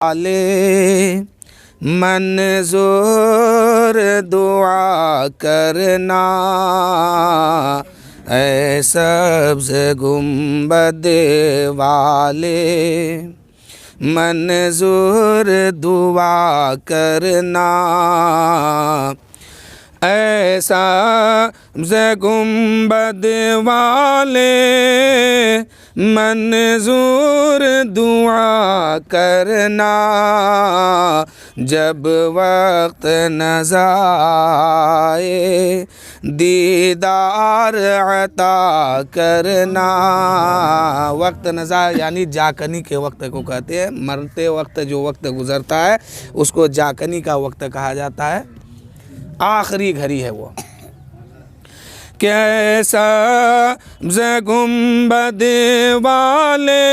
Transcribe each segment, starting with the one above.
वाले मंजूर दुआ करना, ऐ सब्ज़ गुंबद वाले मंजूर दुआ करना, ऐसा गुंबद वाले मंजूर दुआ करना, जब वक्त नज़ाए दीदार अता करना। वक्त नज़ा यानी जाकनी के वक्त को कहते हैं। मरते वक्त जो वक्त गुज़रता है उसको जाकनी का वक्त कहा जाता है। आखिरी घड़ी है वो। कैसा गुंबद वाले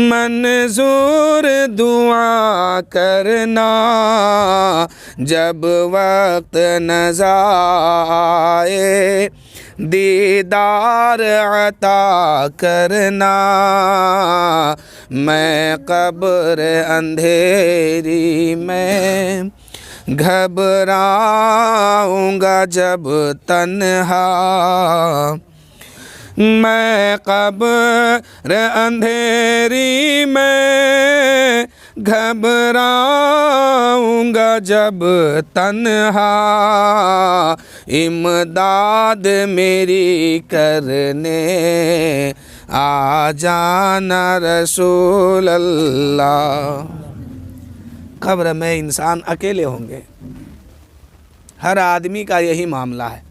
मंजूर दुआ करना, जब वक्त नज़ाए दीदार अता करना, मैं कब्र अंधेरी में घबराऊंगा जब तन्हा, मैं कब्र अंधेरी में घबराऊंगा जब तन्हा, इमदाद मेरी करने आ जाना रसूल अल्लाह। कब्र में इंसान अकेले होंगे। हर आदमी का यही मामला है।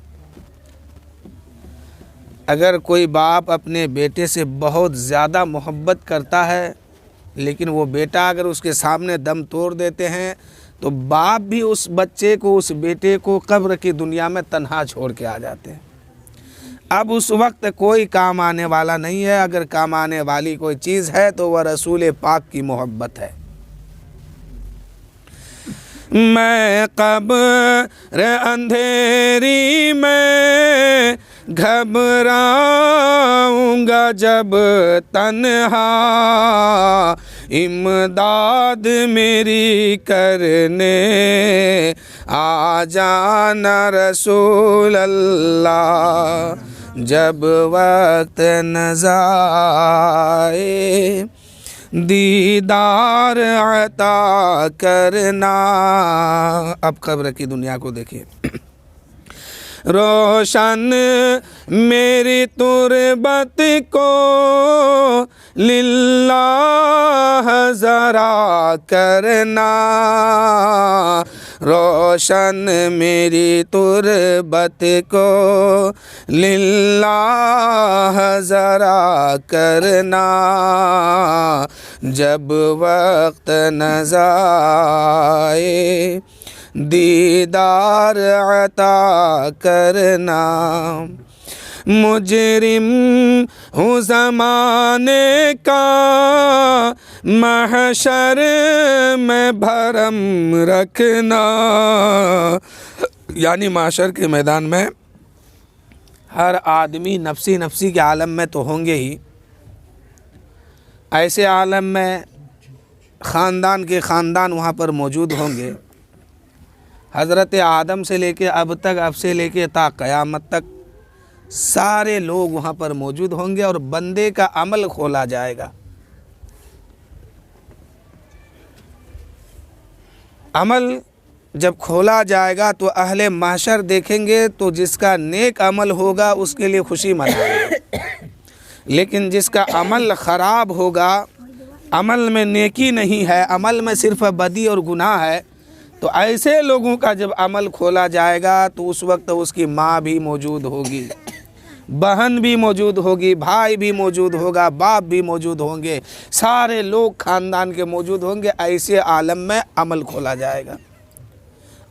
अगर कोई बाप अपने बेटे से बहुत ज़्यादा मोहब्बत करता है, लेकिन वो बेटा अगर उसके सामने दम तोड़ देते हैं, तो बाप भी उस बच्चे को, उस बेटे को कब्र की दुनिया में तन्हा छोड़ के आ जाते हैं। अब उस वक्त कोई काम आने वाला नहीं है। अगर काम आने वाली कोई चीज़ है तो वह रसूल पाक की मोहब्बत है। मैं कब्र अंधेरी में घबराऊंगा जब तन्हा, इमदाद मेरी करने आ जाना रसूल अल्लाह। जब वक्त नज़ाए दीदार अता करना। अब कब्र की दुनिया को देखिए। रोशन मेरी तुरबत को लिल्लाह ज़रा करना, रोशन मेरी तुरबत को लिल्लाह ज़रा करना, जब वक्त नज़ाए दीदार अता करना। मुजरिम हूँ ज़माने का महशर में भरम रखना, यानी महशर के मैदान में हर आदमी नफसी नफसी के आलम में तो होंगे ही। ऐसे आलम में ख़ानदान के ख़ानदान वहाँ पर मौजूद होंगे। हज़रत आदम से लेके अब तक, अब से लेके ता क़यामत तक सारे लोग वहाँ पर मौजूद होंगे और बंदे का अमल खोला जाएगा। अमल जब खोला जाएगा तो अहले महशर देखेंगे तो जिसका नेक अमल होगा उसके लिए खुशी मनाएंगे, लेकिन जिसका अमल ख़राब होगा, अमल में नेकी नहीं है, अमल में सिर्फ बदी और गुनाह है, तो ऐसे लोगों का जब अमल खोला जाएगा तो उस वक्त उसकी माँ भी मौजूद होगी, बहन भी मौजूद होगी, भाई भी मौजूद होगा, बाप भी मौजूद होंगे, सारे लोग ख़ानदान के मौजूद होंगे। ऐसे आलम में अमल खोला जाएगा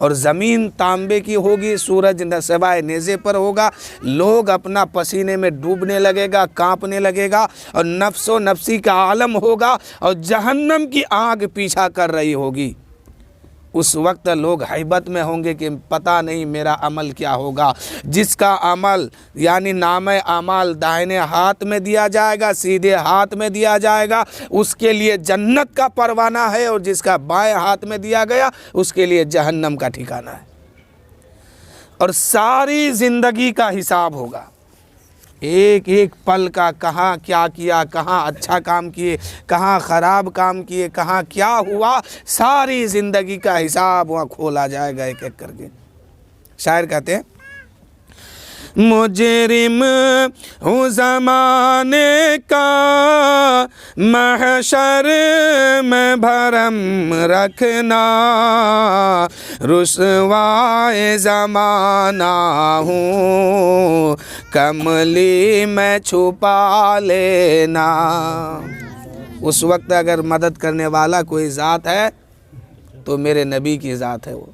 और ज़मीन तांबे की होगी, सूरज नसबाए नेज़े पर होगा, लोग अपना पसीने में डूबने लगेगा, कांपने लगेगा और नफ्सो नफ्सी का आलम होगा और जहन्नम की आग पीछा कर रही होगी। उस वक्त लोग हैबत में होंगे कि पता नहीं मेरा अमल क्या होगा। जिसका अमल यानी नामे अमाल दाहिने हाथ में दिया जाएगा, सीधे हाथ में दिया जाएगा, उसके लिए जन्नत का परवाना है, और जिसका बाएं हाथ में दिया गया उसके लिए जहन्नम का ठिकाना है। और सारी ज़िंदगी का हिसाब होगा, एक एक पल का, कहाँ क्या किया, कहाँ अच्छा काम किए, कहाँ ख़राब काम किए, कहाँ क्या हुआ, सारी ज़िंदगी का हिसाब वहाँ खोला जाएगा एक एक करके। शायर कहते हैं, मुजरिम हूँ ज़माने का, महशर में भरम रखना, रुसवाए ज़माना हूँ, कमली में छुपा लेना। उस वक्त अगर मदद करने वाला कोई ज़ात है तो मेरे नबी की ज़ात है। वो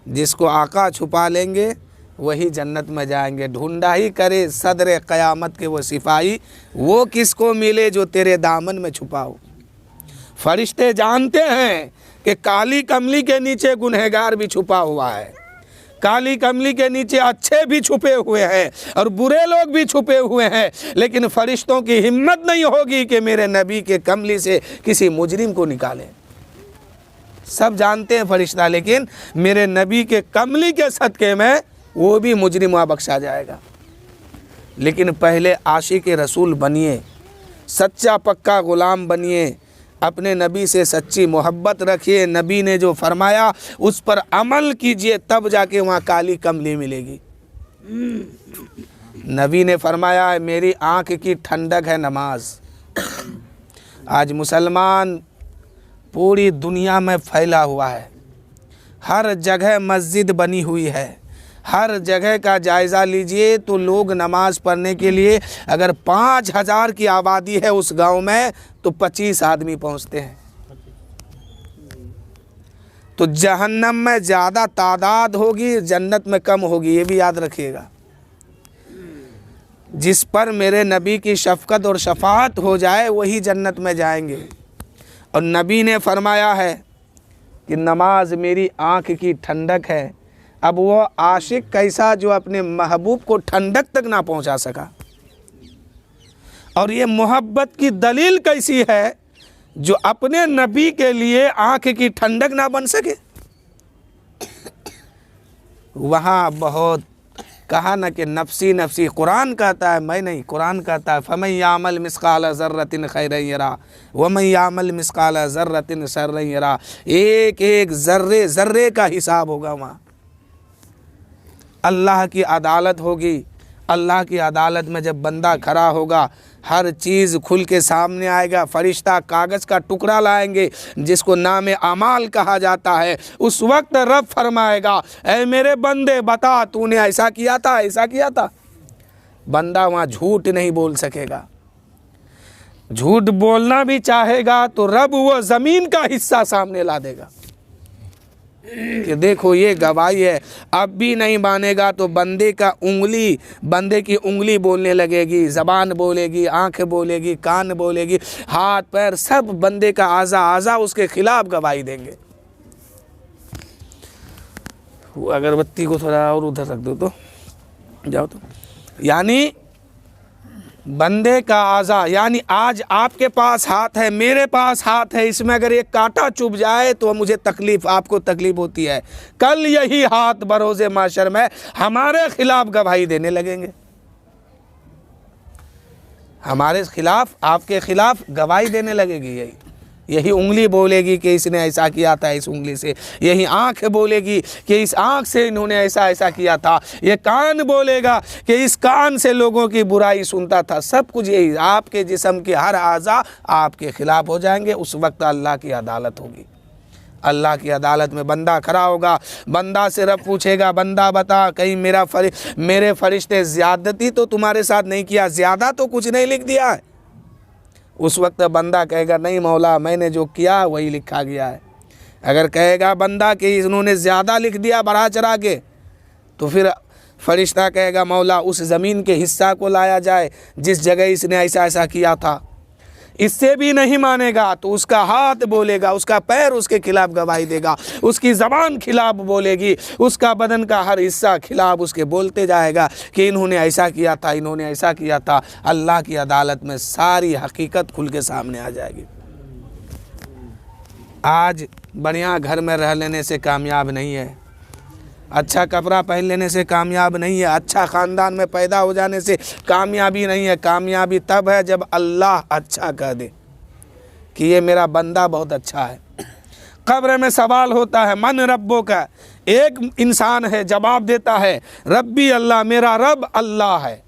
जिसको आका छुपा लेंगे वही जन्नत में जाएंगे। ढूंढा ही करे सदर क़यामत के वो सिपाही, वो किसको मिले जो तेरे दामन में छुपा हो। फरिश्ते जानते हैं कि काली कमली के नीचे गुनहगार भी छुपा हुआ है, काली कमली के नीचे अच्छे भी छुपे हुए हैं और बुरे लोग भी छुपे हुए हैं, लेकिन फरिश्तों की हिम्मत नहीं होगी कि मेरे नबी के कमली से किसी मुजरिम को निकालें। सब जानते हैं फरिश्ता, लेकिन मेरे नबी के कमली के सदक़े में वो भी मुजरिम वहाँ बख्शा जाएगा। लेकिन पहले आशिक रसूल बनिए, सच्चा पक्का ग़ुलाम बनिए, अपने नबी से सच्ची मोहब्बत रखिए, नबी ने जो फरमाया उस पर अमल कीजिए, तब जाके वहाँ काली कमली मिलेगी। नबी ने फरमाया मेरी आँख की ठंडक है नमाज। आज मुसलमान पूरी दुनिया में फैला हुआ है, हर जगह मस्जिद बनी हुई है, हर जगह का जायज़ा लीजिए तो लोग नमाज पढ़ने के लिए अगर 5000 की आबादी है उस गांव में तो 25 आदमी पहुंचते हैं। तो जहन्नम में ज़्यादा तादाद होगी, जन्नत में कम होगी, ये भी याद रखिएगा। जिस पर मेरे नबी की शफ़क़त और शफ़ाअत हो जाए वही जन्नत में जाएंगे। और नबी ने फरमाया है कि नमाज मेरी आँख की ठंडक है। अब वो आशिक कैसा जो अपने महबूब को ठंडक तक ना पहुंचा सका, और ये मोहब्बत की दलील कैसी है जो अपने नबी के लिए आँख की ठंडक ना बन सके। वहाँ बहुत कहा ना कि नफसी नफसी, कुरान कहता है मैं नहीं, कुरान कहता है फमन यामल मिस्काल ज़र्रतिन खैरन यरा वमन यामल मिस्काल ज़र्रतिन शर्रन यरा। एक एक ज़र्रे ज़र्रे का हिसाब होगा वहाँ। अल्लाह की अदालत होगी। अल्लाह की अदालत में जब बंदा खड़ा होगा हर चीज़ खुल के सामने आएगा। फरिश्ता कागज़ का टुकड़ा लाएंगे जिसको नाम अमाल कहा जाता है। उस वक्त रब फरमाएगा ऐ मेरे बंदे बता तूने ऐसा किया था, ऐसा किया था। बंदा वहाँ झूठ नहीं बोल सकेगा। झूठ बोलना भी चाहेगा तो रब वो ज़मीन का हिस्सा सामने ला देगा कि देखो ये गवाही है। अब भी नहीं मानेगा तो बंदे की उंगली बोलने लगेगी, ज़बान बोलेगी, आंखें बोलेगी, कान बोलेगी, हाथ पैर सब बंदे का आज़ा उसके खिलाफ गवाही देंगे। वो अगरबत्ती को थोड़ा और उधर रख दो तो जाओ तो। यानी बंदे का आज़ा, यानी आज आपके पास हाथ है, मेरे पास हाथ है, इसमें अगर एक कांटा चुभ जाए तो मुझे तकलीफ़, आपको तकलीफ़ होती है। कल यही हाथ बरोज़े माशर में हमारे खिलाफ गवाही देने लगेंगे। हमारे खिलाफ, आपके खिलाफ गवाही देने लगेगी। यही उंगली बोलेगी कि इसने ऐसा किया था इस उंगली से। यही आँख बोलेगी कि इस आँख से इन्होंने ऐसा ऐसा किया था। ये कान बोलेगा कि इस कान से लोगों की बुराई सुनता था। सब कुछ यही, आपके जिस्म के हर आज़ा आपके ख़िलाफ़ हो जाएंगे। उस वक्त अल्लाह की अदालत होगी। अल्लाह की अदालत में बंदा खड़ा होगा। बंदा से रब पूछेगा बंदा बता कहीं मेरे फरिश्ते ज़्यादती तो तुम्हारे साथ नहीं किया, ज़्यादा तो कुछ नहीं लिख दिया है। उस वक्त बंदा कहेगा नहीं मौला मैंने जो किया वही लिखा गया है। अगर कहेगा बंदा कि इन्होंने ज़्यादा लिख दिया बढ़ा चढ़ा के, तो फिर फरिश्ता कहेगा मौला उस ज़मीन के हिस्सा को लाया जाए जिस जगह इसने ऐसा ऐसा किया था। इससे भी नहीं मानेगा तो उसका हाथ बोलेगा, उसका पैर उसके खिलाफ गवाही देगा, उसकी ज़बान खिलाफ बोलेगी, उसका बदन का हर हिस्सा खिलाफ उसके बोलते जाएगा कि इन्होंने ऐसा किया था, इन्होंने ऐसा किया था। अल्लाह की अदालत में सारी हकीकत खुल के सामने आ जाएगी। आज बढ़िया घर में रह लेने से कामयाब नहीं है, अच्छा कपड़ा पहन लेने से कामयाब नहीं है, अच्छा ख़ानदान में पैदा हो जाने से कामयाबी नहीं है। कामयाबी तब है जब अल्लाह अच्छा कह दे कि ये मेरा बंदा बहुत अच्छा है। कब्र में सवाल होता है, मन रब्बों का, एक इंसान है जवाब देता है रब्बी अल्लाह, मेरा रब अल्लाह है।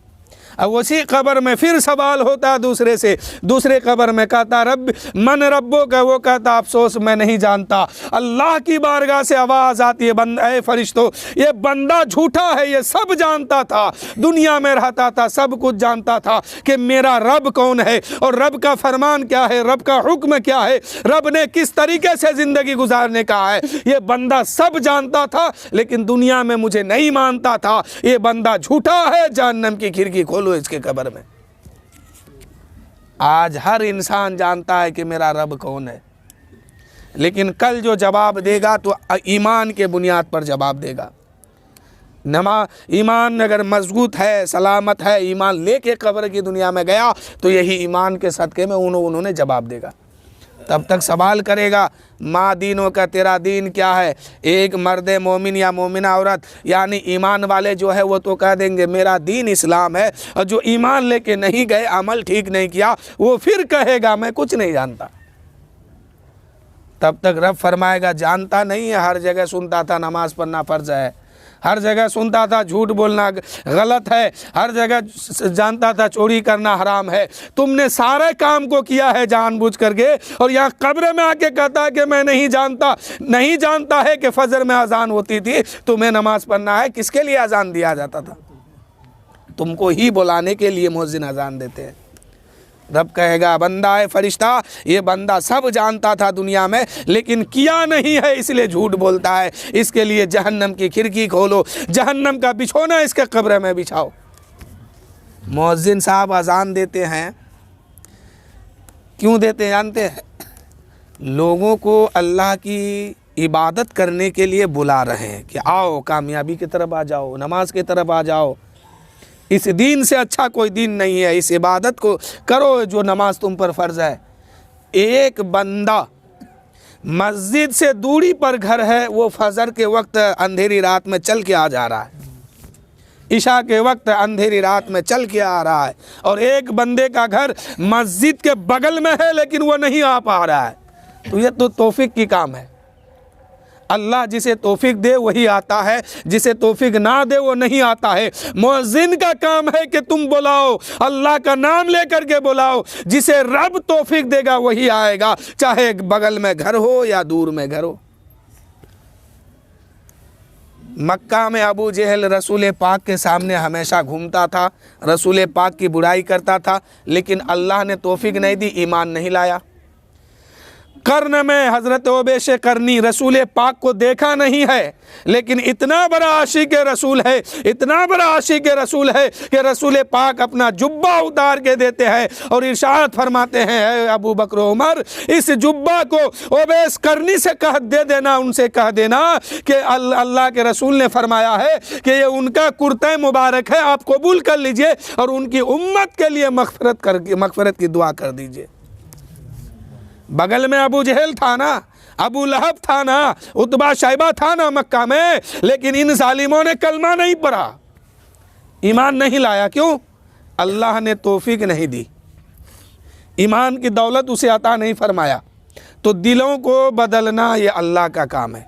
अब उसी कब्र में फिर सवाल होता है दूसरे से, दूसरे कब्र में कहता रब मन रब्बों का, वो कहता अफसोस मैं नहीं जानता। अल्लाह की बारगाह से आवाज़ आती है, बंदा ए फरिश्तों, ये बंदा झूठा है, ये सब जानता था, दुनिया में रहता था, सब कुछ जानता था कि मेरा रब कौन है और रब का फरमान क्या है, रब का हुक्म क्या है, रब ने किस तरीके से ज़िंदगी गुजारने का है। ये बंदा सब जानता था लेकिन दुनिया में मुझे नहीं मानता था। ये बंदा झूठा है, जहन्नम की खिड़की खोलो इसके कब्र में। आज हर इंसान जानता है कि मेरा रब कौन है, लेकिन कल जो जवाब देगा तो ईमान के बुनियाद पर जवाब देगा। ईमान अगर मजबूत है, सलामत है, ईमान लेके कब्र की दुनिया में गया तो यही ईमान के सदक़े में उन्होंने जवाब देगा। तब तक सवाल करेगा माँ दीनों का, तेरा दीन क्या है। एक मर्द मोमिन या मोमिना औरत यानी ईमान वाले जो है वो तो कह देंगे मेरा दीन इस्लाम है, और जो ईमान लेके नहीं गए, अमल ठीक नहीं किया, वो फिर कहेगा मैं कुछ नहीं जानता। तब तक रब फरमाएगा जानता नहीं है, हर जगह सुनता था नमाज पढ़ना फ़र्ज है, हर जगह सुनता था झूठ बोलना गलत है, हर जगह जानता था चोरी करना हराम है, तुमने सारे काम को किया है जानबूझ करके, और यहाँ कब्र में आके कहता है कि मैं नहीं जानता है कि फजर में अजान होती थी, तुम्हें नमाज पढ़ना है। किसके लिए अजान दिया जाता था? तुमको ही बुलाने के लिए मुअज्जिन अजान देते हैं। रब कहेगा बंदा है फरिश्ता, ये बंदा सब जानता था दुनिया में लेकिन किया नहीं है, इसलिए झूठ बोलता है। इसके लिए जहन्नम की खिड़की खोलो, जहन्नम का बिछोना इसके कब्र में बिछाओ। मुअज्जिन साहब अजान देते हैं, क्यों देते हैं जानते हैं? लोगों को अल्लाह की इबादत करने के लिए बुला रहे हैं कि आओ कामयाबी की तरफ आ जाओ, नमाज की तरफ आ जाओ। इस दीन से अच्छा कोई दीन नहीं है, इस इबादत को करो जो नमाज तुम पर फ़र्ज़ है। एक बंदा मस्जिद से दूरी पर घर है, वो फजर के वक्त अंधेरी रात में चल के आ जा रहा है, इशा के वक्त अंधेरी रात में चल के आ रहा है, और एक बंदे का घर मस्जिद के बगल में है लेकिन वो नहीं आ पा रहा है। तो ये तो तौफीक की काम है। अल्लाह जिसे तौफीक दे वही आता है, जिसे तौफीक ना दे वो नहीं आता है। मुअज्जिन का काम है कि तुम बुलाओ, अल्लाह का नाम लेकर के बुलाओ, जिसे रब तौफीक देगा वही आएगा, चाहे बगल में घर हो या दूर में घर हो। मक्का में अबू जहल रसूल पाक के सामने हमेशा घूमता था, रसूल पाक की बुराई करता था, लेकिन अल्लाह ने तौफीक नहीं दी, ईमान नहीं लाया। कर्न में हज़रत उवैस करनी रसूल पाक को देखा नहीं है, लेकिन इतना बड़ा आशिक रसूल है, इतना बड़ा आशिक रसूल है कि रसूल पाक अपना जुब्बा उतार के देते हैं और इरशाद फरमाते हैं अबू बकर उमर, इस जुब्बा को उवैस करनी से कह दे देना, उनसे कह देना कि अल्लाह के रसूल ने फरमाया है कि ये उनका कुर्ता मुबारक है, आप कबूल कर लीजिए और उनकी उम्मत के लिए मग़फ़िरत की दुआ कर दीजिए। बगल में अबू जहल था ना, अबू लहब था ना, उतबा शैबा था ना मक्का में, लेकिन इन जालिमों ने कलमा नहीं पढ़ा, ईमान नहीं लाया। क्यों? अल्लाह ने तौफीक नहीं दी, ईमान की दौलत उसे अता नहीं फरमाया। तो दिलों को बदलना ये अल्लाह का काम है,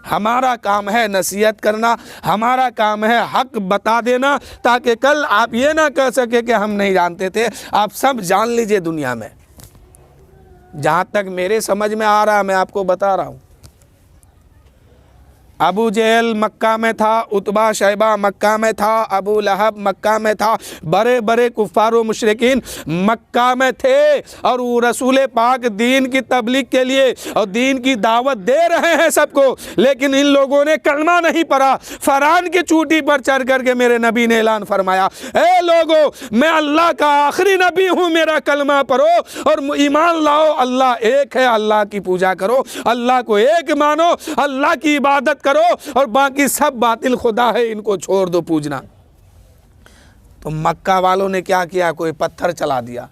हमारा काम है नसीहत करना, हमारा काम है हक बता देना, ताकि कल आप ये ना कह सके कि हम नहीं जानते थे। आप सब जान लीजिए दुनिया में, जहाँ तक मेरे समझ में आ रहा है मैं आपको बता रहा हूँ। अबू जहल मक्का में था, उतबा शैबा मक्का में था, अबू लहब मक्का में था, बड़े बड़े कुफ़ार व मुशरिकीन मक्का में थे। और वो रसूल पाक दीन की तबलीग के लिए और दीन की दावत दे रहे हैं सबको, लेकिन इन लोगों ने कलमा नहीं पढ़ा। फरान की चोटी पर चढ़ करके मेरे नबी ने ऐलान फरमाया, ए लोगो, मैं अल्लाह का आखिरी नबी हूँ, मेरा कलमा पढ़ो और ईमान लाओ, अल्लाह एक है, अल्लाह की पूजा करो, अल्लाह को एक मानो, अल्लाह की इबादत करो और बाकी सब बातिल खुदा है, इनको छोड़ दो पूजना। तो मक्का वालों ने क्या किया, कोई पत्थर चला दिया,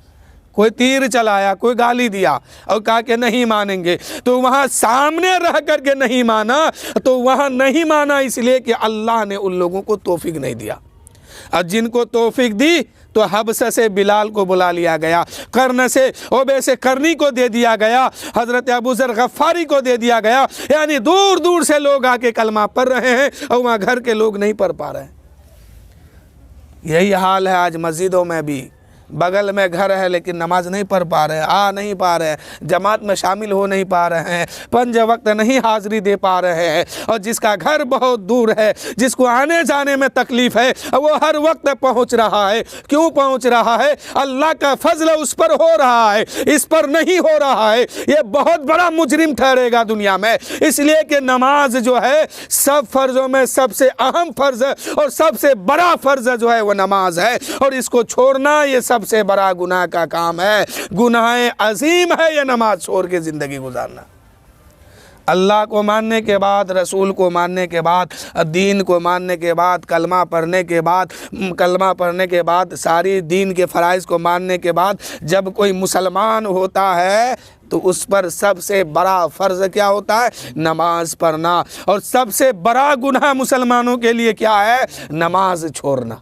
कोई तीर चलाया, कोई गाली दिया और कहा कि नहीं मानेंगे। तो वहाँ सामने रह करके नहीं माना, तो वहाँ नहीं माना इसलिए कि अल्लाह ने उन लोगों को तौफीक नहीं दिया। और जिनको तौफीक दी तो हबसा से बिलाल को बुला लिया गया, कर्न से ओबे से करनी को दे दिया गया, हज़रत अबू ज़र गफ़ारी को दे दिया गया। यानी दूर दूर से लोग आके कलमा पढ़ रहे हैं और वहाँ घर के लोग नहीं पढ़ पा रहे हैं। यही हाल है आज मस्जिदों में भी, बगल में घर है लेकिन नमाज नहीं पढ़ पा रहे, आ नहीं पा रहे, जमात में शामिल हो नहीं पा रहे हैं, 5 वक्त नहीं हाज़िरी दे पा रहे हैं। और जिसका घर बहुत दूर है, जिसको आने जाने में तकलीफ़ है, वो हर वक्त पहुंच रहा है। क्यों पहुंच रहा है? अल्लाह का फजल उस पर हो रहा है, इस पर नहीं हो रहा है। ये बहुत बड़ा मुजरिम ठहरेगा दुनिया में। इसलिए कि नमाज जो है सब फ़र्ज़ों में सबसे अहम फ़र्ज़ और सबसे बड़ा फ़र्ज़ जो है वो नमाज है, और इसको छोड़ना ये सबसे बड़ा गुनाह का काम है। गुनाह अजीम है ये नमाज छोड़ के ज़िंदगी गुजारना। अल्लाह को मानने के बाद, रसूल को मानने के बाद, दीन को मानने के बाद, कलमा पढ़ने के बाद, सारी दीन के फ़राइज़ को मानने के बाद जब कोई मुसलमान होता है तो उस पर सबसे बड़ा फ़र्ज़ क्या होता है? नमाज पढ़ना। और सबसे बड़ा गुनाह मुसलमानों के लिए क्या है? नमाज छोड़ना।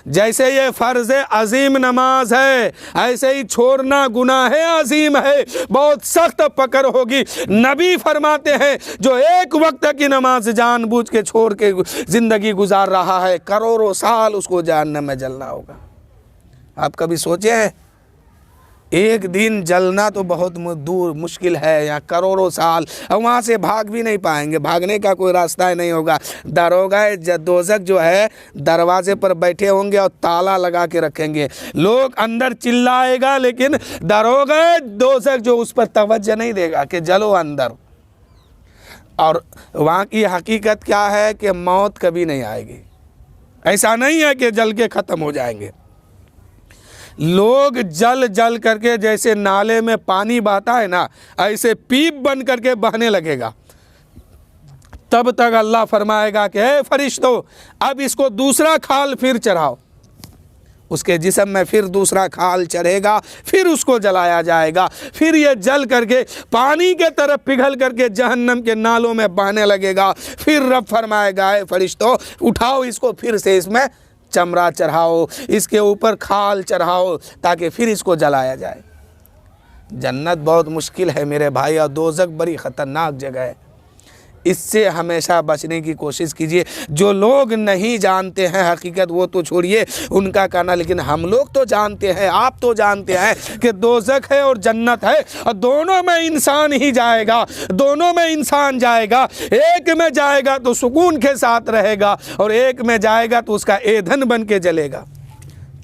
जैसे ये फ़र्ज़ अजीम नमाज है, ऐसे ही छोड़ना गुनाह अजीम है, बहुत सख्त पकड़ होगी। नबी फरमाते हैं जो एक वक्त की नमाज जानबूझ के छोड़ के ज़िंदगी गुजार रहा है, करोड़ों साल उसको जहन्नम में जलना होगा। आप कभी सोचे हैं? एक दिन जलना तो बहुत दूर मुश्किल है, या करोड़ों साल, और वहाँ से भाग भी नहीं पाएंगे, भागने का कोई रास्ता ही नहीं होगा। दरोगा दोज़ख जो है दरवाजे पर बैठे होंगे और ताला लगा के रखेंगे, लोग अंदर चिल्लाएगा लेकिन दरोगा दोज़ख जो उस पर तवज्जो नहीं देगा कि जलो अंदर। और वहाँ की हकीकत क्या है कि मौत कभी नहीं आएगी। ऐसा नहीं है कि जल के ख़त्म हो जाएंगे। लोग जल जल करके, जैसे नाले में पानी बहता है ना, ऐसे पीप बन करके बहने लगेगा। तब तक अल्लाह फरमाएगा कि हे फरिश्तों, अब इसको दूसरा खाल फिर चढ़ाओ। उसके जिस्म में फिर दूसरा खाल चढ़ेगा, फिर उसको जलाया जाएगा, फिर ये जल करके पानी के तरफ पिघल करके जहन्नम के नालों में बहने लगेगा। फिर रब फरमाएगा, हे फरिश्तों, उठाओ इसको, फिर से इसमें चमड़ा चढ़ाओ, इसके ऊपर खाल चढ़ाओ, ताकि फिर इसको जलाया जाए। जन्नत बहुत मुश्किल है मेरे भाई, और दोज़ख बड़ी ख़तरनाक जगह है। इससे हमेशा बचने की कोशिश कीजिए। जो लोग नहीं जानते हैं हकीकत वो तो छोड़िए उनका कहना, लेकिन हम लोग तो जानते हैं, आप तो जानते हैं कि दोज़ख है और जन्नत है, और दोनों में इंसान ही जाएगा, दोनों में इंसान जाएगा। एक में जाएगा तो सुकून के साथ रहेगा, और एक में जाएगा तो उसका ईंधन बन के जलेगा।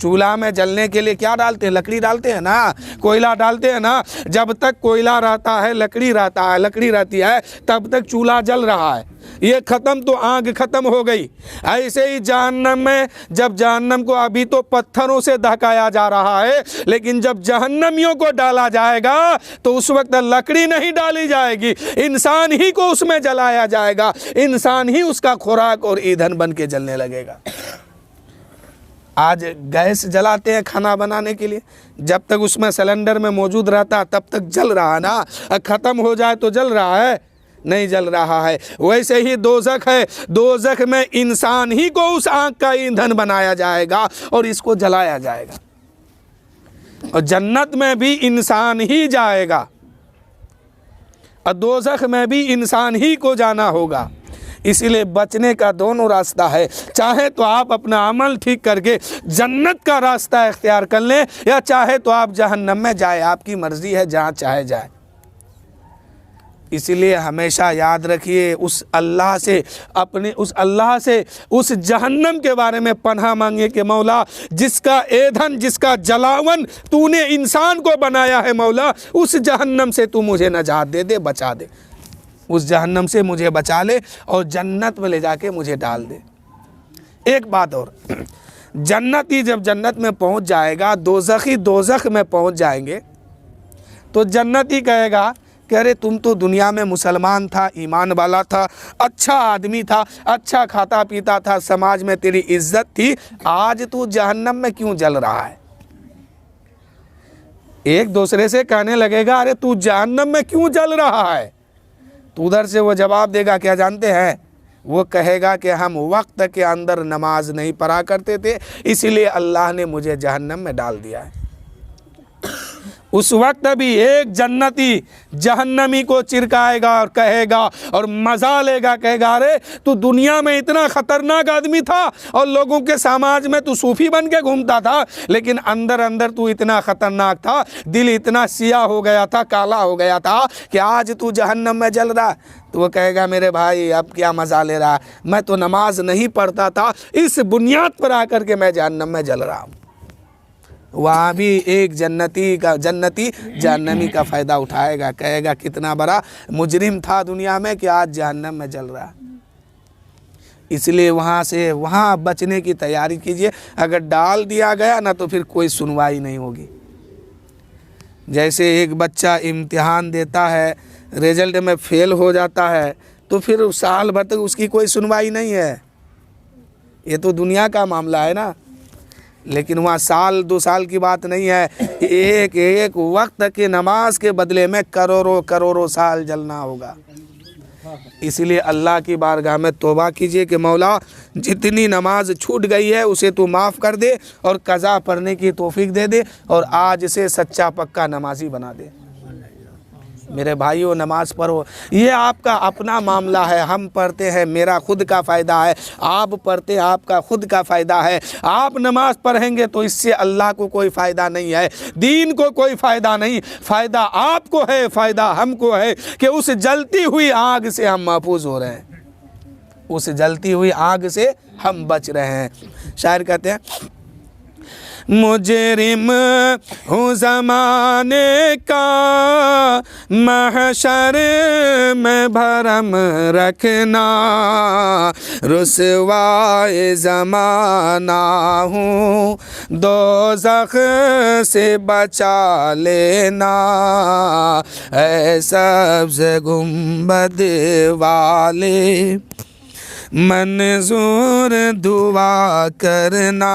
चूल्हा में जलने के लिए क्या डालते हैं? लकड़ी डालते हैं ना, कोयला डालते हैं ना। जब तक कोयला रहता है, लकड़ी रहती है, तब तक चूल्हा जल रहा है। ये ख़त्म तो आग ख़त्म हो गई। ऐसे ही जहन्नम में, जब जहन्नम को अभी तो पत्थरों से दहकाया जा रहा है, लेकिन जब जहन्नमियों को डाला जाएगा तो उस वक्त लकड़ी नहीं डाली जाएगी, इंसान ही को उसमें जलाया जाएगा, इंसान ही उसका खुराक और ईंधन बन के जलने लगेगा। आज गैस जलाते हैं खाना बनाने के लिए, जब तक उसमें सिलेंडर में मौजूद रहता तब तक जल रहा ना, ख़त्म हो जाए तो जल रहा है? नहीं जल रहा है। वैसे ही दोज़ख है, दोज़ख में इंसान ही को उस आग का ईंधन बनाया जाएगा और इसको जलाया जाएगा। और जन्नत में भी इंसान ही जाएगा और दोज़ख में भी इंसान ही को जाना होगा। इसीलिए बचने का दोनों रास्ता है। चाहे तो आप अपना अमल ठीक करके जन्नत का रास्ता इख्तियार कर लें, या चाहे तो आप जहन्नम में जाए, आपकी मर्ज़ी है, जहाँ चाहे जाए। इसलिए हमेशा याद रखिए उस अल्लाह से, अपने उस अल्लाह से उस जहन्नम के बारे में पनाह मांगे कि मौला जिसका ईंधन, जिसका जलावन तूने इंसान को बनाया है मौला, उस जहन्नम से तू मुझे नजात दे दे, बचा दे, उस जहन्नम से मुझे बचा ले और जन्नत में ले जाके मुझे डाल दे। एक बात और, जन्नती जब जन्नत में पहुंच जाएगा, दोज़खी दोज़ख में पहुंच जाएंगे, तो जन्नती कहेगा कि अरे तुम तो दुनिया में मुसलमान था, ईमान वाला था, अच्छा आदमी था, अच्छा खाता पीता था, समाज में तेरी इज्जत थी, आज तू जहन्नम में क्यों जल रहा है। एक दूसरे से कहने लगेगा अरे तू जहन्नम में क्यों जल रहा है। तो उधर से वो जवाब देगा, क्या जानते हैं, वो कहेगा कि हम वक्त के अंदर नमाज नहीं पढ़ा करते थे, इसीलिए अल्लाह ने मुझे जहन्नम में डाल दिया है। उस वक्त भी एक जन्नती जहन्नमी को चिरकाएगा और कहेगा और मज़ा लेगा, कहेगा अरे तू दुनिया में इतना ख़तरनाक आदमी था और लोगों के समाज में तू सूफ़ी बन के घूमता था, लेकिन अंदर अंदर तू इतना ख़तरनाक था, दिल इतना सियाह हो गया था, काला हो गया था कि आज तू जहन्नम में जल रहा। तो वो कहेगा मेरे भाई अब क्या मज़ा ले रहा है, मैं तो नमाज नहीं पढ़ता था, इस बुनियाद पर आकर के मैं जहन्नम में जल रहा हूँ। वहाँ भी एक जन्नती जहन्नमी का फ़ायदा उठाएगा, कहेगा कितना बड़ा मुजरिम था दुनिया में कि आज जहन्नम में जल रहा। इसलिए वहाँ बचने की तैयारी कीजिए। अगर डाल दिया गया ना तो फिर कोई सुनवाई नहीं होगी। जैसे एक बच्चा इम्तिहान देता है, रिजल्ट में फेल हो जाता है, तो फिर साल भर तक उसकी कोई सुनवाई नहीं है। ये तो दुनिया का मामला है ना, लेकिन वहाँ साल 2 साल की बात नहीं है, एक एक वक्त की नमाज के बदले में करोड़ों करोड़ों साल जलना होगा। इसलिए अल्लाह की बारगाह में तौबा कीजिए कि मौला जितनी नमाज छूट गई है उसे तू माफ़ कर दे और कज़ा पढ़ने की तौफीक दे दे और आज से सच्चा पक्का नमाजी बना दे। मेरे भाइयों नमाज़ पढ़ो, ये आपका अपना मामला है। हम पढ़ते हैं मेरा खुद का फ़ायदा है, आप पढ़ते हैं आपका खुद का फ़ायदा है। आप नमाज़ पढ़ेंगे तो इससे अल्लाह को कोई फ़ायदा नहीं है, दीन को कोई फ़ायदा नहीं। फ़ायदा आपको है, फ़ायदा हमको है कि उस जलती हुई आग से हम महफूज हो रहे हैं, उस जलती हुई आग से हम बच रहे हैं। शायर कहते हैं मुजरिम हूँ ज़माने का, महशर में भरम रखना, रुसवाए ज़माना हूँ, दोज़ख से बचा लेना, ऐ सब्ज़ गुंबद वाले मंजूर दुआ करना,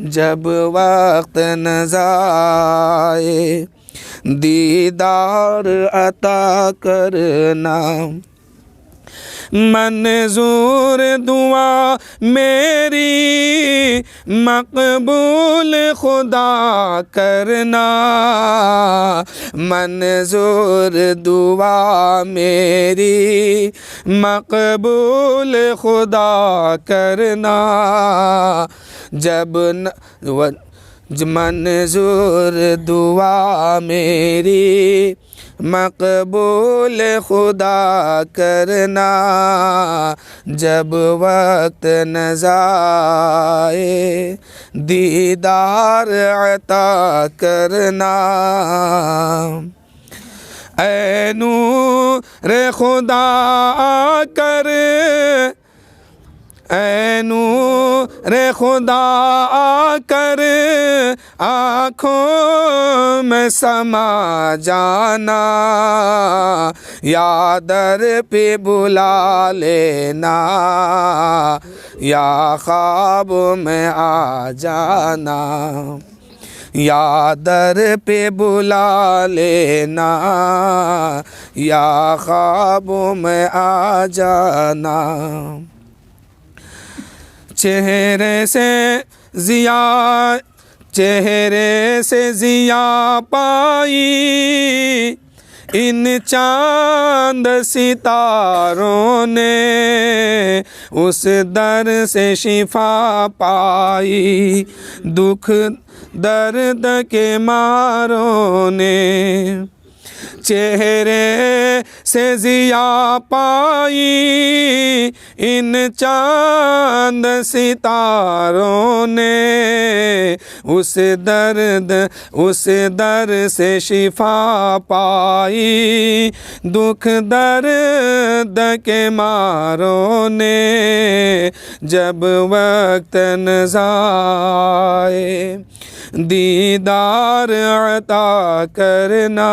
जब वक्त न जाए दीदार अता करना। मंजूर दुआ मेरी मकबूल खुदा करना, मंजूर दुआ मेरी मकबूल खुदा करना, जब मंजूर दुआ मेरी मकबूल खुदा करना, जब वक्त न जाए दीदार अता करना। ऐ नूर खुदा कर, ऐ नूर खुदा कर आँखों में समा जाना, या दर पे बुला लेना, या ख्वाब में आ जाना, या दर पे बुला लेना, या ख्वाब में आ जाना। चेहरे से ज़िया पाई इन चांद सितारों ने, उस दर से शिफा पाई दुख दर्द के मारों ने। चेहरे से जिया पाई इन चांद सितारों ने, उस दर्द से शिफा पाई दुख दर्द के मारों ने। जब वक्त नज़ाए दीदार अता करना,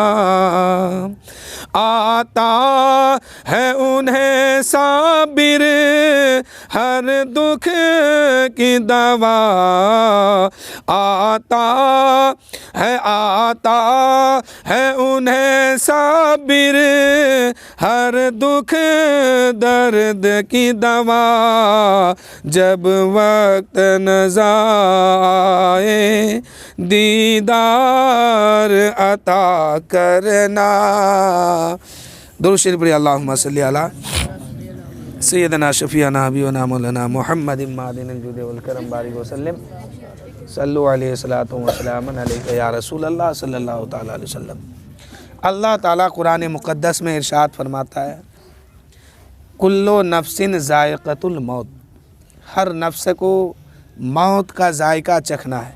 आता है उन्हें साबिर हर दुख की दवा, आता है उन्हें साबिर हर दुख दर्द की दवा। जब वक्त नज़ाए दीदार अता करना। दुरूद शरीफ पढ़िए, अल्लाहुम्मा सल्ली अला सय्यदना शफीअना हबीबना मौलाना मुहम्मदिन मादिनिल जुद वल करम बारिक वसल्लम सल्लु अलैहि सलातु व सलामन अलैका या रसूल अल्लाह सल्लल्लाहु तआला अलैहि वसल्लम। अल्लाह ताला कुरान मुक़द्दस में इरशाद फरमाता है, कुल्लु नफ्सिन ज़ाइक़तुल मौत, हर नफ्स को मौत का जायका चखना है।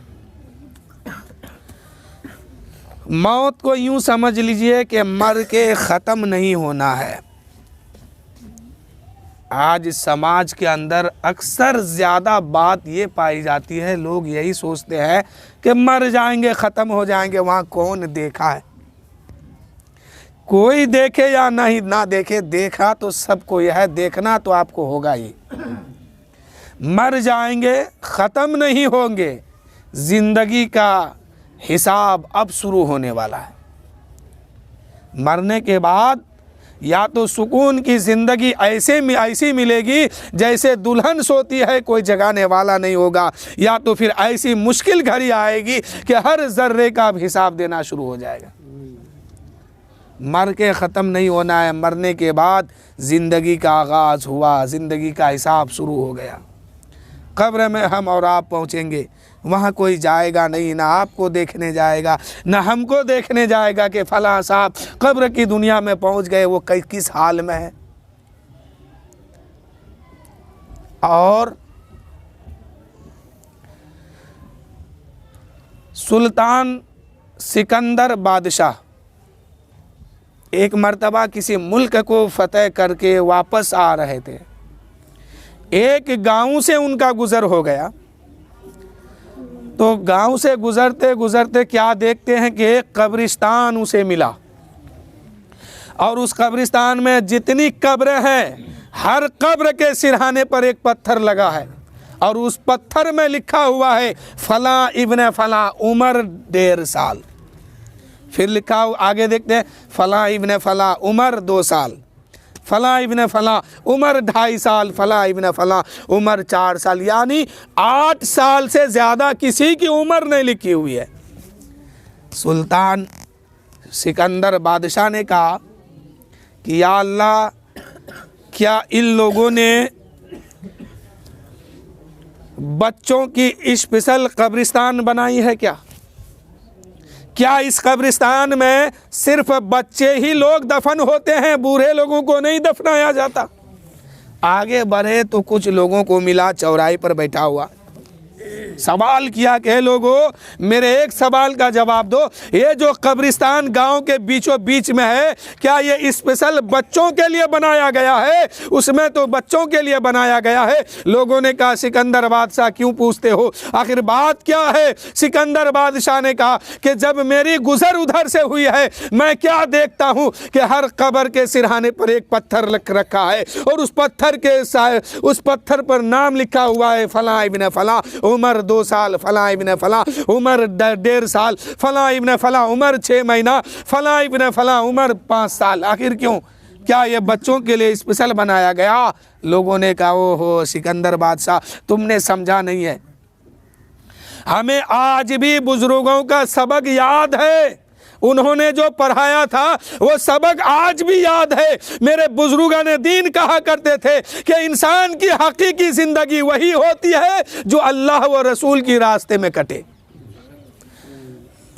मौत को यूँ समझ लीजिए कि मर के ख़त्म नहीं होना है। आज समाज के अंदर अक्सर ज़्यादा बात ये पाई जाती है, लोग यही सोचते हैं कि मर जाएंगे, ख़त्म हो जाएंगे, वहाँ कौन देखा है। कोई देखे या नहीं ना देखे, देखा तो सबको यह है, देखना तो आपको होगा ही। मर जाएंगे, ख़त्म नहीं होंगे। ज़िंदगी का हिसाब अब शुरू होने वाला है। मरने के बाद या तो सुकून की ज़िंदगी ऐसी मिलेगी जैसे दुल्हन सोती है, कोई जगाने वाला नहीं होगा, या तो फिर ऐसी मुश्किल घड़ी आएगी कि हर ज़र्रे का अब हिसाब देना शुरू हो जाएगा। मर के ख़त्म नहीं होना है। मरने के बाद ज़िंदगी का आगाज़ हुआ, ज़िंदगी का हिसाब शुरू हो गया। कब्र में हम और आप पहुँचेंगे, वहाँ कोई जाएगा नहीं, ना आपको देखने जाएगा ना हमको देखने जाएगा कि फ़लाँ साहब कब्र की दुनिया में पहुँच गए, वो किस हाल में है। और सुल्तान सिकंदर बादशाह एक मर्तबा किसी मुल्क को फ़तह करके वापस आ रहे थे। एक गांव से उनका गुज़र हो गया, तो गांव से गुज़रते गुज़रते क्या देखते हैं कि एक कब्रिस्तान उसे मिला, और उस कब्रिस्तान में जितनी कब्रें हैं, हर कब्र के सिरहाने पर एक पत्थर लगा है, और उस पत्थर में लिखा हुआ है फ़लाँ इब्न फ़लाँ उम्र 1.5 साल। फिर लिखा हुआ आगे देखते हैं, फ़लाँ इब्न फ़लाँ उम्र 2 साल, फ़लाँ इब्न फ़लाँ उम्र 2.5 साल, फ़लाँ इब्न फ़लाँ उम्र 4 साल। यानी 8 साल से ज़्यादा किसी की उम्र नहीं लिखी हुई है। सुल्तान सिकंदर बादशाह ने कहा कि या अल्लाह, क्या इन लोगों ने बच्चों की स्पेशल कब्रिस्तान बनाई है क्या इस कब्रिस्तान में सिर्फ बच्चे ही लोग दफन होते हैं, बूढ़े लोगों को नहीं दफनाया जाता? आगे बढ़े तो कुछ लोगों को मिला चौराहे पर बैठा हुआ, सवाल किया कि लोगों, मेरे एक सवाल का जवाब दो, ये जो कब्रिस्तान गांव के बीचों बीच में है, क्या ये स्पेशल बच्चों के लिए बनाया गया है? उसमें तो बच्चों के लिए बनाया गया है। लोगों ने कहा, सिकंदर बादशाह क्यों पूछते हो, आखिर बात क्या है? सिकंदर बादशाह ने कहा कि जब मेरी गुजर उधर से हुई है, मैं क्या देखता हूँ कि हर कब्र के सिरहाने पर एक पत्थर रखा है, और उस पत्थर पर नाम लिखा हुआ है फ़लाँ इब्न फ़लाँ उम्र 2 साल, फ़लाँ इब्न फ़लाँ उम्र 1.5 साल, फ़लाँ इब्न फ़लाँ उम्र 6 महीना, फ़लाँ इब्न फ़लाँ उम्र 5 साल। आखिर क्यों? क्या ये बच्चों के लिए स्पेशल बनाया गया? लोगों ने कहा, ओहो सिकंदर बादशाह, तुमने समझा नहीं है। हमें आज भी बुजुर्गों का सबक याद है, उन्होंने जो पढ़ाया था वो सबक आज भी याद है। मेरे बुजुर्गान दीन कहा करते थे कि इंसान की हकीकी ज़िंदगी वही होती है जो अल्लाह व रसूल की रास्ते में कटे।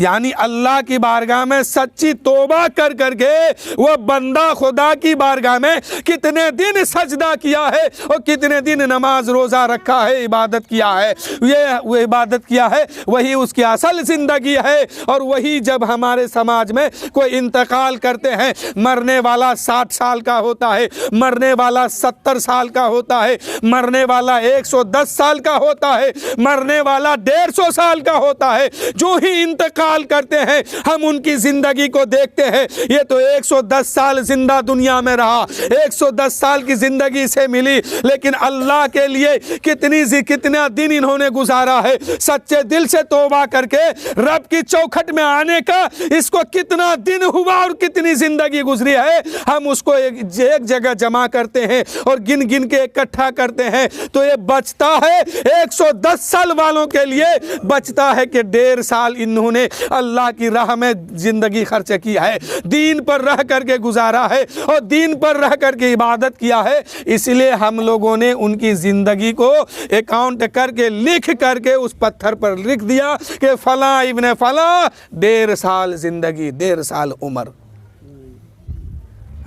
यानी अल्लाह की बारगाह में सच्ची तौबा कर करके वह बंदा खुदा की बारगाह में कितने दिन सजदा किया है और कितने दिन नमाज रोज़ा रखा है, इबादत किया है, ये वो इबादत किया है, वही उसकी असल ज़िंदगी है। और वही जब हमारे समाज में कोई इंतकाल करते हैं, मरने वाला 60 साल का होता है, मरने वाला 70 साल का होता है, मरने वाला 110 साल का होता है, मरने वाला 150 साल का होता है, जो ही इंतकाल करते हैं हम उनकी ज़िंदगी को देखते हैं, ये तो 110 साल जिंदा दुनिया में रहा, 110 साल की ज़िंदगी से मिली, लेकिन अल्लाह के लिए कितना दिन इन्होंने गुजारा है। सच्चे दिल से तौबा करके रब की चौखट में आने का इसको कितना दिन हुआ और कितनी ज़िंदगी गुजरी है, हम उसको एक जगह जमा करते हैं और गिन गिन के इकट्ठा करते हैं, तो ये बचता है 110 साल वालों के लिए बचता है कि 1.5 साल इन्होंने अल्लाह की राह में ज़िंदगी खर्च की है, दीन पर रह करके गुजारा है और दीन पर रह करके इबादत किया है। इसलिए हम लोगों ने उनकी ज़िंदगी को अकाउंट करके लिख करके उस पत्थर पर लिख दिया कि फ़लाँ इब्ने फ़लाँ 1.5 साल ज़िंदगी, 1.5 साल उम्र।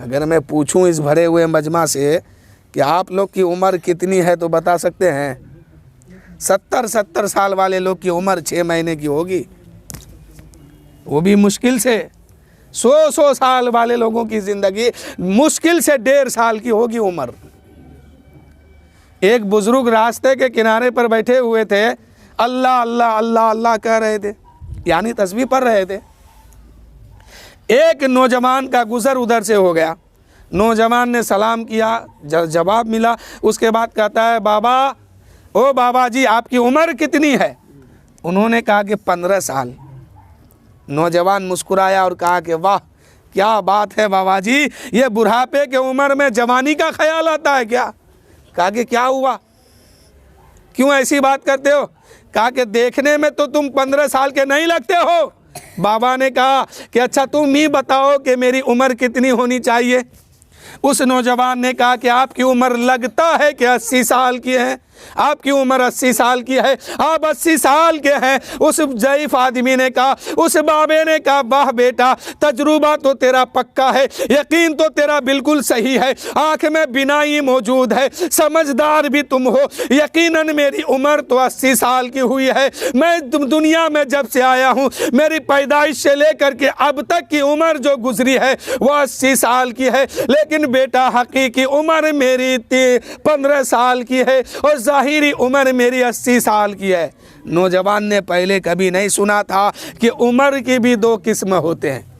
अगर मैं पूछूं इस भरे हुए मजमा से कि आप लोग की उम्र कितनी है तो बता सकते हैं? 70 साल वाले लोग की उम्र 6 महीने की होगी, वो भी मुश्किल से। 100 साल वाले लोगों की ज़िंदगी मुश्किल से 1.5 साल की होगी उम्र। एक बुजुर्ग रास्ते के किनारे पर बैठे हुए थे, अल्लाह अल्लाह अल्लाह अल्लाह कह रहे थे, यानी तस्बीह पढ़ रहे थे। एक नौजवान का गुज़र उधर से हो गया, नौजवान ने सलाम किया, जवाब मिला, उसके बाद कहता है बाबा, ओ बाबा जी आपकी उम्र कितनी है? उन्होंने कहा कि 15 साल। नौजवान मुस्कुराया और कहा कि वाह क्या बात है बाबा जी, ये बुढ़ापे के उम्र में जवानी का ख्याल आता है क्या? कहा कि क्या हुआ, क्यों ऐसी बात करते हो? कहा कि देखने में तो तुम 15 साल के नहीं लगते हो। बाबा ने कहा कि अच्छा तुम ही बताओ कि मेरी उम्र कितनी होनी चाहिए। उस नौजवान ने कहा कि आपकी उम्र लगता है कि 80 साल की है, आपकी उम्र 80 साल की है, आप 80 साल के हैं। उस ज़ईफ़ आदमी ने कहा, उस बाबे ने कहा वाह बेटा, तजुर्बा तो तेरा पक्का है, यकीन तो तेरा बिल्कुल सही है, आँख में बिनाई मौजूद है, समझदार भी तुम हो। यकीनन मेरी उम्र तो 80 साल की हुई है। मैं दुनिया में जब से आया हूँ, मेरी पैदाइश से लेकर के अब तक की उम्र जो गुजरी है वह 80 साल की है, लेकिन बेटा हकीकी उम्र मेरी 15 साल की है और ज़ाहिरी उम्र मेरी 80 साल की है। नौजवान ने पहले कभी नहीं सुना था कि उम्र की भी 2 किस्म होते हैं।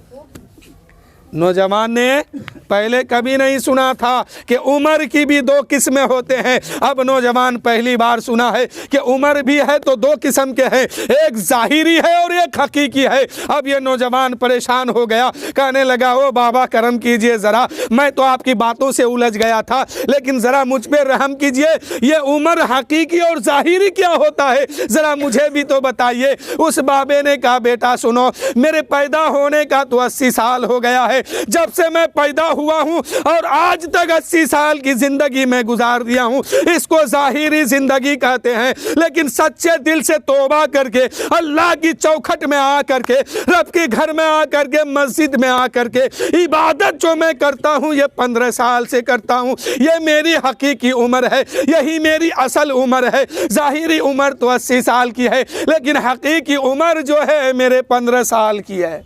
नौजवान ने पहले कभी नहीं सुना था कि उम्र की भी 2 किस्में होते हैं। अब नौजवान पहली बार सुना है कि उम्र भी है तो 2 किस्म के हैं, एक ज़ाहिरी है और एक हकीकी है। अब ये नौजवान परेशान हो गया, कहने लगा ओ बाबा करम कीजिए ज़रा, मैं तो आपकी बातों से उलझ गया था, लेकिन ज़रा मुझ पर रहम कीजिए, ये उम्र हकीकी और ज़ाहिरी क्या होता है, ज़रा मुझे भी तो बताइए। उस बाबे ने कहा बेटा सुनो, मेरे पैदा होने का तो 80 साल हो गया है, जब से मैं पैदा हुआ हूं और आज तक 80 साल की जिंदगी में गुजार दिया हूं, इसको ज़ाहिरी जिंदगी कहते हैं। लेकिन सच्चे दिल से तौबा करके अल्लाह की चौखट में आ करके, रब के घर में आ करके, मस्जिद में आ करके इबादत जो मैं करता हूं ये 15 साल से करता हूं, ये मेरी हकीकी उम्र है, यही मेरी असल उम्र है। ज़ाहिरी उम्र तो 80 साल की है, लेकिन हकीकी उम्र जो है मेरे 15 साल की है।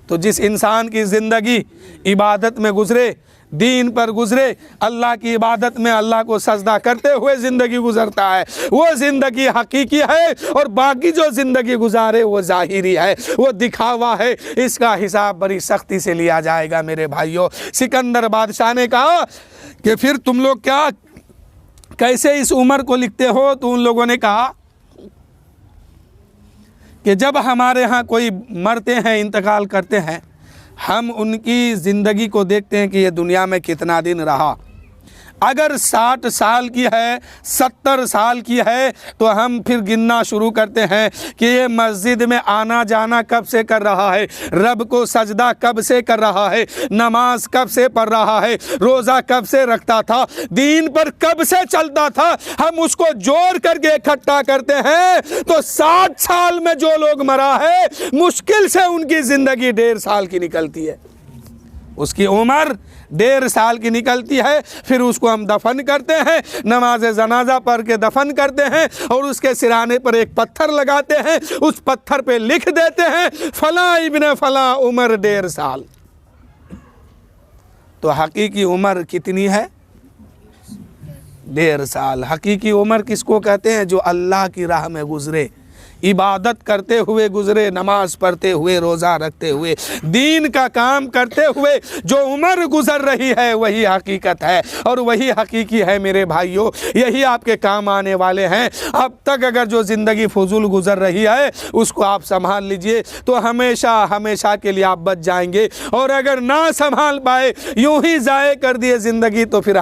तो जिस इंसान की ज़िंदगी इबादत में गुज़रे, दीन पर गुज़रे, अल्लाह की इबादत में अल्लाह को सजदा करते हुए ज़िंदगी गुज़रता है, वो ज़िंदगी हकीकी है। और बाकी जो ज़िंदगी गुजारे वो ज़ाहिरी है, वो दिखावा है। इसका हिसाब बड़ी सख्ती से लिया जाएगा मेरे भाइयों। सिकंदर बादशाह ने कहा कि फिर तुम लोग क्या कैसे इस उम्र को लिखते हो? तो उन लोगों ने कहा कि जब हमारे यहाँ कोई मरते हैं, इंतकाल करते हैं, हम उनकी ज़िंदगी को देखते हैं कि ये दुनिया में कितना दिन रहा। अगर 60 साल की है, 70 साल की है, तो हम फिर गिनना शुरू करते हैं कि ये मस्जिद में आना जाना कब से कर रहा है, रब को सजदा कब से कर रहा है, नमाज कब से पढ़ रहा है, रोज़ा कब से रखता था, दीन पर कब से चलता था। हम उसको जोड़ करके इकट्ठा करते हैं तो 60 साल में जो लोग मरा है, मुश्किल से उनकी ज़िंदगी 1.5 साल की निकलती है, उसकी उम्र 1.5 साल की निकलती है। फिर उसको हम दफन करते हैं, नमाज जनाजा पढ़ के दफन करते हैं और उसके सिराने पर एक पत्थर लगाते हैं, उस पत्थर पे लिख देते हैं फला इब्ने फला उम्र 1.5 साल। तो हकीकी उम्र कितनी है? 1.5 साल। हकीकी उम्र किसको कहते हैं? जो अल्लाह की राह में गुजरे, इबादत करते हुए गुजरे, नमाज पढ़ते हुए, रोज़ा रखते हुए, दीन का काम करते हुए जो उम्र गुजर रही है वही हकीकत है और वही हकीकी है मेरे भाइयों। यही आपके काम आने वाले हैं। अब तक अगर जो ज़िंदगी फजूल गुजर रही है उसको आप संभाल लीजिए तो हमेशा हमेशा के लिए आप बच जाएंगे, और अगर ना संभाल पाए, यूं ही ज़ाये कर दिए ज़िंदगी, तो फिर